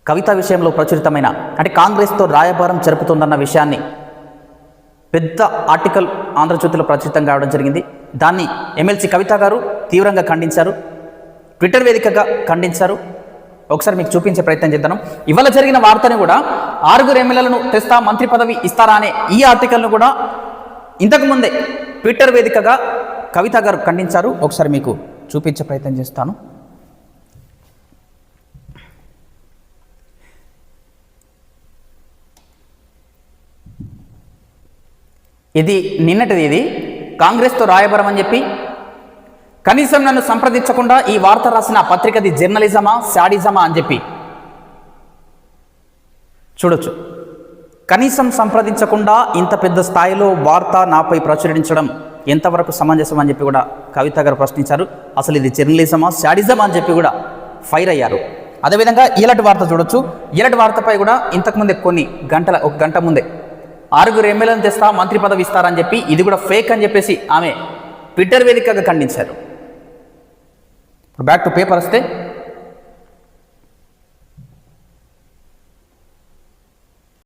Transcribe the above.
కవిత విషయంలో ప్రచురితమైన అంటే కాంగ్రెస్తో రాయబారం జరుపుతుందన్న విషయాన్ని పెద్ద ఆర్టికల్ ఆంధ్రజ్యోతిలో ప్రచురితం కావడం జరిగింది. దాన్ని ఎమ్మెల్సీ కవిత గారు తీవ్రంగా ఖండించారు, ట్విట్టర్ వేదికగా ఖండించారు. ఒకసారి మీకు చూపించే ప్రయత్నం చేద్దాం. ఇవాళ జరిగిన వార్తని కూడా 6 ఎమ్మెల్యేలను తెస్తా, మంత్రి పదవి ఇస్తారా అనే ఈ ఆర్టికల్ను కూడా ఇంతకుముందే ట్విట్టర్ వేదికగా కవిత గారు ఖండించారు. ఒకసారి మీకు చూపించే ప్రయత్నం చేస్తాను. ఇది నిన్నటిది. ఇది కాంగ్రెస్తో రాయబారం అని చెప్పి కనీసం నన్ను సంప్రదించకుండా ఈ వార్త రాసిన పత్రికది జర్నలిజమా శాడిజమా అని చెప్పి చూడొచ్చు. కనీసం సంప్రదించకుండా ఇంత పెద్ద స్థాయిలో వార్త నాపై ప్రచురించడం ఎంతవరకు సమంజసం అని చెప్పి కూడా కవిత గారు ప్రశ్నించారు. అసలు ఇది జర్నలిజమా శాడిజమా అని చెప్పి కూడా ఫైర్ అయ్యారు. అదేవిధంగా ఇలాంటి వార్త చూడొచ్చు. ఇలాంటి వార్తపై కూడా ఇంతకుముందే ఒక గంట ముందే 6 ఎమ్మెల్యేలను తెస్తా, మంత్రి పదవి ఇస్తారని చెప్పి ఇది కూడా ఫేక్ అని చెప్పేసి ఆమె ట్విట్టర్ వేదికగా ఖండించారు. బ్యాక్ టు పేపర్ వస్తే